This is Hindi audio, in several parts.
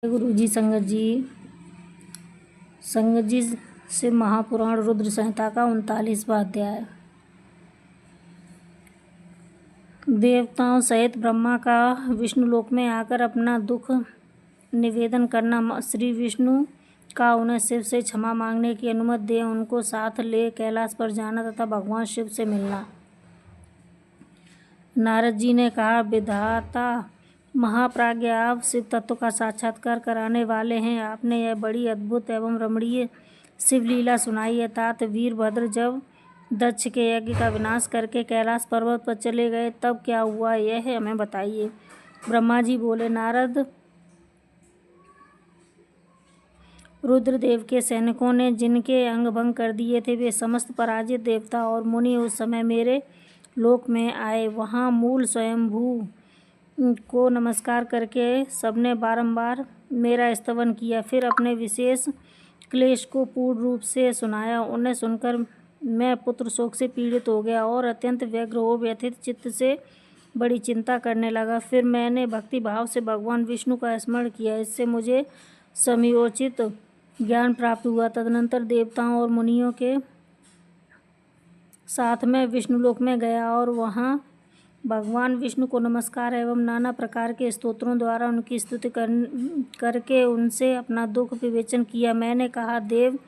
गुरु जी संगत जी से महापुराण रुद्र संहिता का 39वां अध्याय। देवताओं सहित ब्रह्मा का विष्णुलोक में आकर अपना दुख निवेदन करना, श्री विष्णु का उन्हें शिव से क्षमा मांगने की अनुमति दे उनको साथ ले कैलाश पर जाना तथा भगवान शिव से मिलना। नारद जी ने कहा, विधाता महाप्राज्ञ, आप शिव तत्व का साक्षात्कार कराने वाले हैं। आपने यह बड़ी अद्भुत एवं रमणीय शिवलीला सुनाई है। तात वीरभद्र जब दक्ष के यज्ञ का विनाश करके कैलाश पर्वत पर चले गए तब क्या हुआ, यह हमें बताइए। ब्रह्मा जी बोले, नारद, रुद्रदेव के सैनिकों ने जिनके अंग भंग कर दिए थे, वे समस्त पराजित देवता और मुनि उस समय मेरे लोक में आए। वहाँ मूल स्वयंभू को नमस्कार करके सबने बारंबार मेरा स्तवन किया, फिर अपने विशेष क्लेश को पूर्ण रूप से सुनाया। उन्हें सुनकर मैं पुत्र शोक से पीड़ित हो गया और अत्यंत व्यग्र हो व्यथित चित्त से बड़ी चिंता करने लगा। फिर मैंने भक्ति भाव से भगवान विष्णु का स्मरण किया, इससे मुझे समयोचित ज्ञान प्राप्त हुआ। तदनंतर देवताओं और मुनियों के साथ मैं विष्णुलोक में गया और वहाँ भगवान विष्णु को नमस्कार एवं नाना प्रकार के स्तोत्रों द्वारा उनकी स्तुति करके उनसे अपना दुख विवेचन किया। मैंने कहा, देव,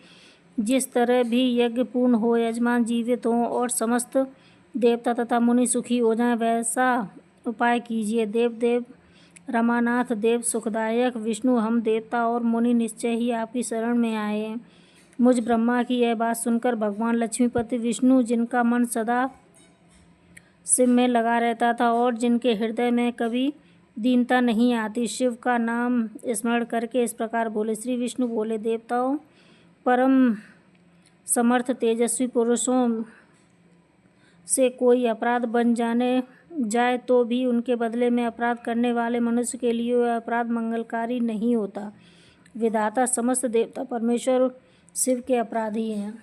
जिस तरह भी यज्ञ पूर्ण हो, यजमान जीवित हों और समस्त देवता तथा मुनि सुखी हो जाएं, वैसा उपाय कीजिए। देव रमानाथ, देव सुखदायक विष्णु, हम देवता और मुनि निश्चय ही आपकी शरण में आए हैं। मुझ ब्रह्मा की यह बात सुनकर भगवान लक्ष्मीपति विष्णु, जिनका मन सदा शिव में लगा रहता था और जिनके हृदय में कभी दीनता नहीं आती, शिव का नाम स्मरण करके इस प्रकार बोले। श्री विष्णु बोले, देवताओं, परम समर्थ तेजस्वी पुरुषों से कोई अपराध बन जाए तो भी उनके बदले में अपराध करने वाले मनुष्य के लिए वह अपराध मंगलकारी नहीं होता। विधाता समस्त देवता परमेश्वर शिव के अपराधी हैं,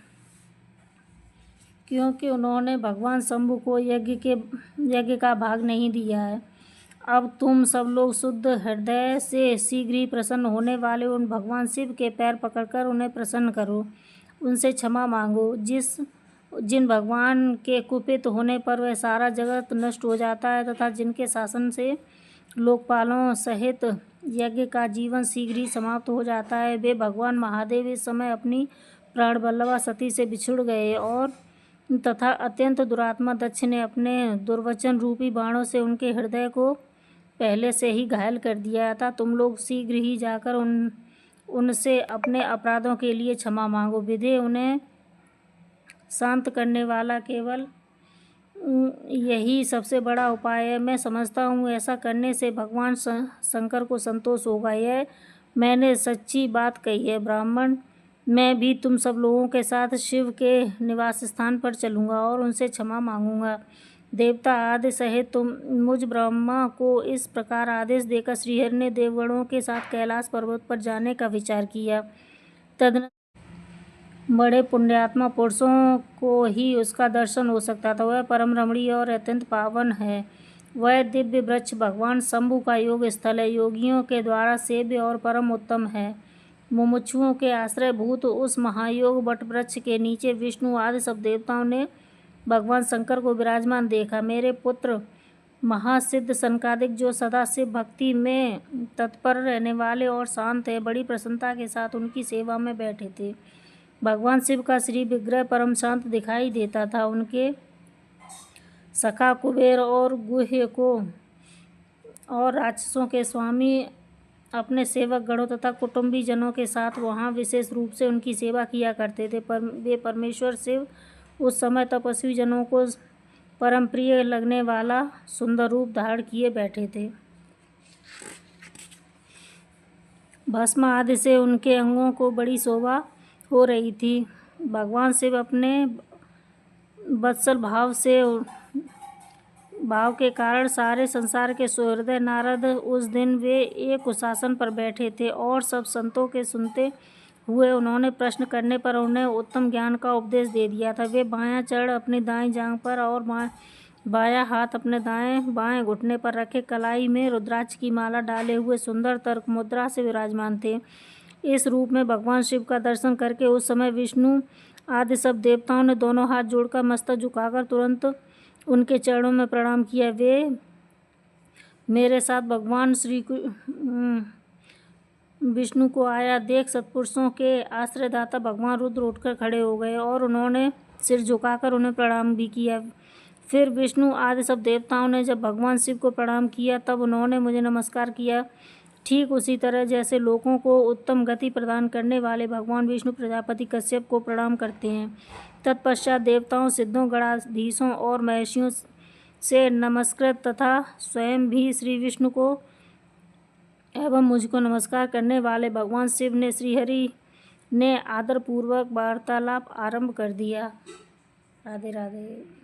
क्योंकि उन्होंने भगवान शंभु को यज्ञ का भाग नहीं दिया है। अब तुम सब लोग शुद्ध हृदय से शीघ्र ही प्रसन्न होने वाले उन भगवान शिव के पैर पकड़कर उन्हें प्रसन्न करो, उनसे क्षमा मांगो। जिन भगवान के कुपित होने पर वह सारा जगत नष्ट हो जाता है तथा जिनके शासन से लोकपालों सहित यज्ञ का जीवन शीघ्र ही समाप्त हो जाता है, वे भगवान महादेव इस समय अपनी प्राणवल्लभा सती से बिछुड़ गए और तथा अत्यंत दुरात्मा दक्ष ने अपने दुर्वचन रूपी बाणों से उनके हृदय को पहले से ही घायल कर दिया था। तुम लोग शीघ्र ही जाकर उनसे अपने अपराधों के लिए क्षमा मांगो। विधे उन्हें शांत करने वाला केवल यही सबसे बड़ा उपाय है। मैं समझता हूँ ऐसा करने से भगवान शंकर को संतोष होगा। यह मैंने सच्ची बात कही है। ब्राह्मण, मैं भी तुम सब लोगों के साथ शिव के निवास स्थान पर चलूँगा और उनसे क्षमा मांगूंगा। देवता आदि सहित मुझ ब्रह्मा को इस प्रकार आदेश देकर श्रीहरि ने देवगणों के साथ कैलाश पर्वत पर जाने का विचार किया। तदनंतर बड़े पुण्यात्मा पुरुषों को ही उसका दर्शन हो सकता था। वह परम रमणीय और अत्यंत पावन है। वह दिव्य वृक्ष भगवान शंभु का योग स्थल है, योगियों के द्वारा सेव्य और परम उत्तम है। मुमुक्षुओं के आश्रय भूत उस महायोग वट वृक्ष के नीचे विष्णु आदि सब देवताओं ने भगवान शंकर को विराजमान देखा। मेरे पुत्र महासिद्ध सनकादिक, जो सदा शिव भक्ति में तत्पर रहने वाले और शांत है, बड़ी प्रसन्नता के साथ उनकी सेवा में बैठे थे। भगवान शिव का श्री विग्रह परम शांत दिखाई देता था। उनके सखा कुबेर और गुह्य को और राक्षसों के स्वामी अपने सेवक गणों तथा कुटुंबी जनों के साथ वहाँ विशेष रूप से उनकी सेवा किया करते थे। वे परमेश्वर शिव उस समय तपस्वी जनों को परम प्रिय लगने वाला सुंदर रूप धारण किए बैठे थे। भस्म आदि से उनके अंगों को बड़ी शोभा हो रही थी। भगवान शिव अपने वत्सल भाव के कारण सारे संसार के सुहृदय नारद, उस दिन वे एक उशासन पर बैठे थे और सब संतों के सुनते हुए उन्होंने प्रश्न करने पर उन्हें उत्तम ज्ञान का उपदेश दे दिया था। वे बायां चरण अपनी दाईं जांघ पर और बायां हाथ अपने दाएं बाएं घुटने पर रखे कलाई में रुद्राक्ष की माला डाले हुए सुंदर तर्क मुद्रा से विराजमान थे। इस रूप में भगवान शिव का दर्शन करके उस समय विष्णु आदि सब देवताओं ने दोनों हाथ जोड़कर मस्तक झुकाकर तुरंत उनके चरणों में प्रणाम किया। वे मेरे साथ भगवान श्री विष्णु को आया देख सत्पुरुषों के आश्रयदाता भगवान रुद्र उठकर खड़े हो गए और उन्होंने सिर झुकाकर उन्हें प्रणाम भी किया। फिर विष्णु आदि सब देवताओं ने जब भगवान शिव को प्रणाम किया तब उन्होंने मुझे नमस्कार किया। ठीक उसी तरह जैसे लोगों को उत्तम गति प्रदान करने वाले भगवान विष्णु प्रजापति कश्यप को प्रणाम करते हैं। तत्पश्चात देवताओं, सिद्धों, गणाधीशों और महर्षियों से नमस्कृत तथा स्वयं भी श्री विष्णु को एवं मुझको नमस्कार करने वाले भगवान शिव ने श्रीहरि ने आदरपूर्वक वार्तालाप आरंभ कर दिया। राधे राधे।